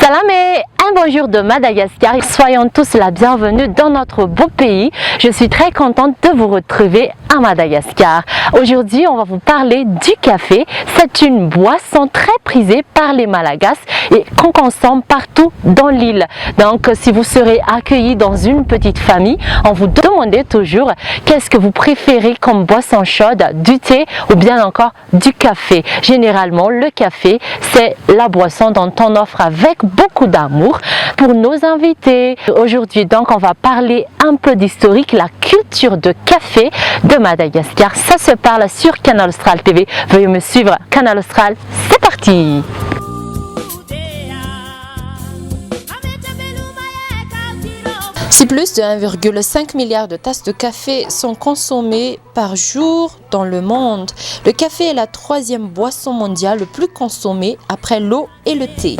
Salam et un bonjour de Madagascar. Soyons tous la bienvenue dans notre beau pays. Je suis très contente de vous retrouver à Madagascar. Aujourd'hui, on va vous parler du café. C'est une boisson très prisée par les Malagasy et qu'on consomme partout dans l'île. Donc, si vous serez accueillis dans une petite famille, on vous demande toujours qu'est-ce que vous préférez comme boisson chaude, du thé ou bien encore du café. Généralement, le café, c'est la boisson dont on offre avec beaucoup d'amour pour nos invités. Aujourd'hui, donc, on va parler un peu d'historique, la culture de café de Madagascar. Ça se parle sur Canal Austral TV. Veuillez me suivre. Canal Austral, c'est parti! Si plus de 1,5 milliard de tasses de café sont consommées par jour dans le monde, le café est la troisième boisson mondiale le plus consommée après l'eau et le thé.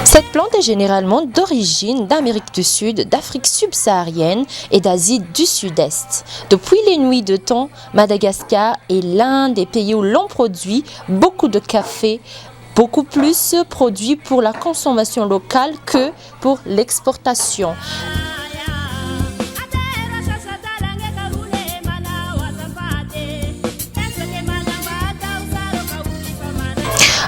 Cette plante est généralement d'origine d'Amérique du Sud, d'Afrique subsaharienne et d'Asie du Sud-Est. Depuis les nuits de temps, Madagascar est l'un des pays où l'on produit beaucoup de café, beaucoup plus produit pour la consommation locale que pour l'exportation.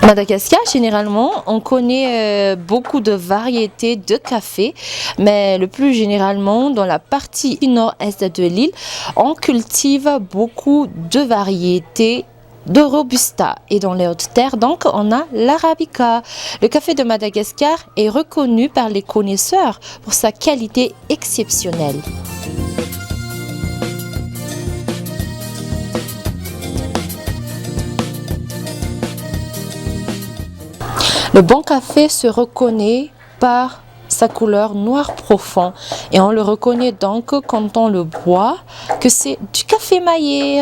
À Madagascar, généralement, on connaît beaucoup de variétés de café, mais le plus généralement, dans la partie nord-est de l'île, on cultive beaucoup de variétés de Robusta, et dans les hautes terres, donc, on a l'Arabica. Le café de Madagascar est reconnu par les connaisseurs pour sa qualité exceptionnelle. Le bon café se reconnaît par sa couleur noir profond et on le reconnaît donc quand on le boit que c'est du café maillé.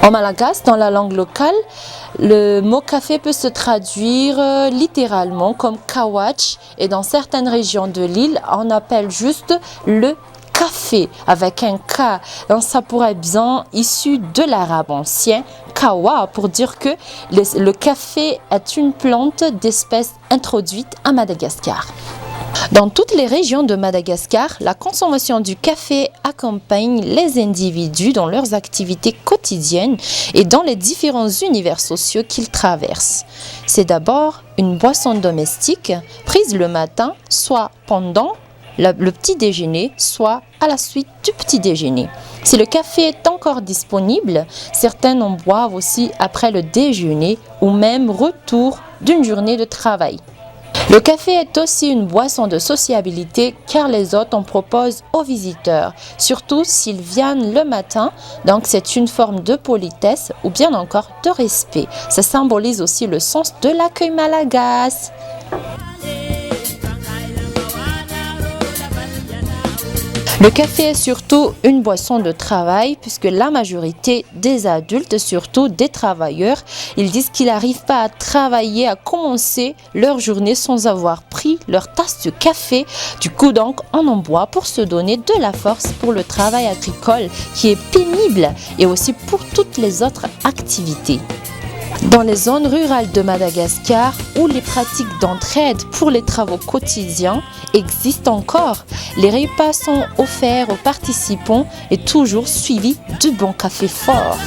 En malagasy, dans la langue locale, le mot café peut se traduire littéralement comme kawach et dans certaines régions de l'île, on appelle juste le café avec un K. Donc ça pourrait être bien issu de l'arabe ancien, kawa, pour dire que le café est une plante d'espèce introduite à Madagascar. Dans toutes les régions de Madagascar, la consommation du café accompagne les individus dans leurs activités quotidiennes et dans les différents univers sociaux qu'ils traversent. C'est d'abord une boisson domestique prise le matin, soit pendant le petit déjeuner, soit à la suite du petit déjeuner. Si le café est encore disponible, certains en boivent aussi après le déjeuner ou même retour d'une journée de travail. Le café est aussi une boisson de sociabilité car les hôtes en proposent aux visiteurs, surtout s'ils viennent le matin, donc c'est une forme de politesse ou bien encore de respect. Ça symbolise aussi le sens de l'accueil malagasy. Le café est surtout une boisson de travail puisque la majorité des adultes, surtout des travailleurs, ils disent qu'ils n'arrivent pas à travailler, à commencer leur journée sans avoir pris leur tasse de café. Du coup donc on en boit pour se donner de la force pour le travail agricole qui est pénible et aussi pour toutes les autres activités. Dans les zones rurales de Madagascar, où les pratiques d'entraide pour les travaux quotidiens existent encore, les repas sont offerts aux participants et toujours suivis de bon café fort.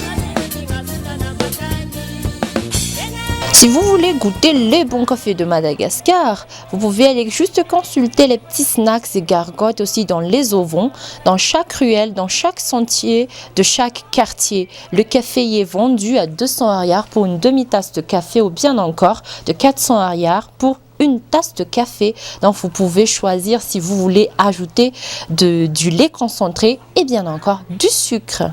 Si vous voulez goûter les bons cafés de Madagascar, vous pouvez aller juste consulter les petits snacks et gargotes aussi dans les auvents, dans chaque ruelle, dans chaque sentier de chaque quartier. Le café y est vendu à 200 ariars pour une demi-tasse de café ou bien encore de 400 ariars pour une tasse de café. Donc vous pouvez choisir si vous voulez ajouter du lait concentré et bien encore du sucre.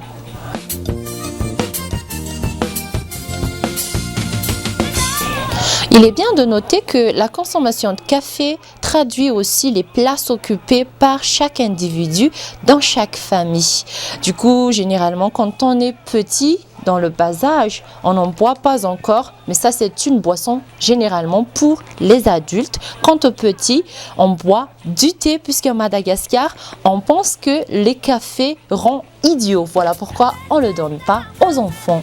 Il est bien de noter que la consommation de café traduit aussi les places occupées par chaque individu dans chaque famille. Du coup, généralement, quand on est petit, dans le bas âge, on n'en boit pas encore, mais ça c'est une boisson généralement pour les adultes. Quant aux petits, on boit du thé puisqu'à Madagascar, on pense que les cafés rendent idiots. Voilà pourquoi on ne le donne pas aux enfants.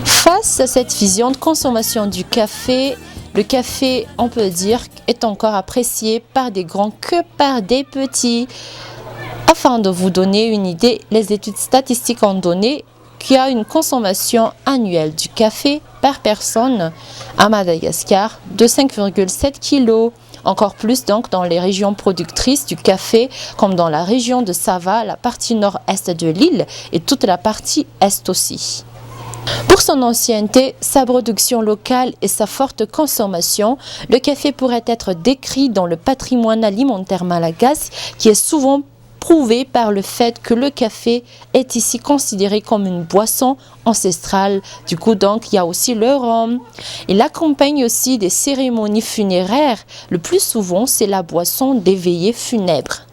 Face à cette vision de consommation du café, le café, on peut dire, est encore apprécié par des grands que par des petits. Afin de vous donner une idée, les études statistiques ont donné qu'il y a une consommation annuelle du café par personne à Madagascar de 5,7 kg. Encore plus donc dans les régions productrices du café, comme dans la région de Sava, la partie nord-est de l'île et toute la partie est aussi. Pour son ancienneté, sa production locale et sa forte consommation, le café pourrait être décrit dans le patrimoine alimentaire malagasy qui est souvent prouvé par le fait que le café est ici considéré comme une boisson ancestrale. Du coup, donc, il y a aussi le rhum. Il accompagne aussi des cérémonies funéraires. Le plus souvent, c'est la boisson des veillées funèbres.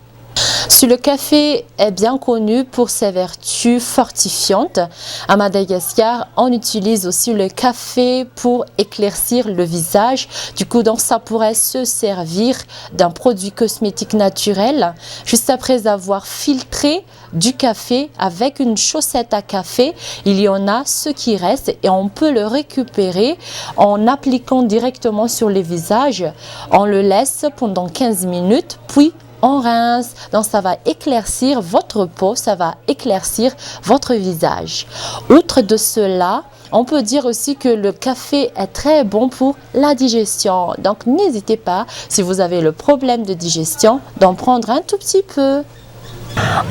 Si le café est bien connu pour ses vertus fortifiantes, à Madagascar, on utilise aussi le café pour éclaircir le visage. Du coup, donc, ça pourrait se servir d'un produit cosmétique naturel. Juste après avoir filtré du café avec une chaussette à café, il y en a ce qui reste et on peut le récupérer en appliquant directement sur les visages. On le laisse pendant 15 minutes, puis on rince, donc ça va éclaircir votre peau, ça va éclaircir votre visage. Outre de cela, on peut dire aussi que le café est très bon pour la digestion. Donc n'hésitez pas, si vous avez le problème de digestion, d'en prendre un tout petit peu.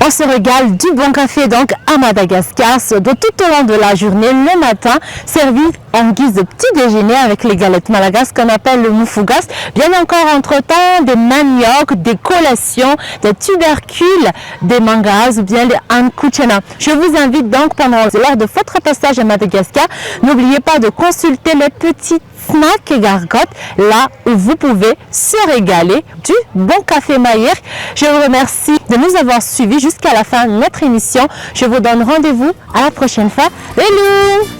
On se régale du bon café donc à Madagascar de tout au long de la journée, le matin, servi en guise de petit déjeuner avec les galettes malagasy qu'on appelle le moufougas. Bien encore entre-temps, des maniocs, des collations, des tubercules, des mangas ou bien les ankuchena. Je vous invite donc lors de votre passage à Madagascar, n'oubliez pas de consulter les petits snacks et gargotes, là où vous pouvez se régaler du bon café Maïr. Je vous remercie de nous avoir suivis jusqu'à la fin de notre émission. Je vous donne rendez-vous à la prochaine fois. Hello!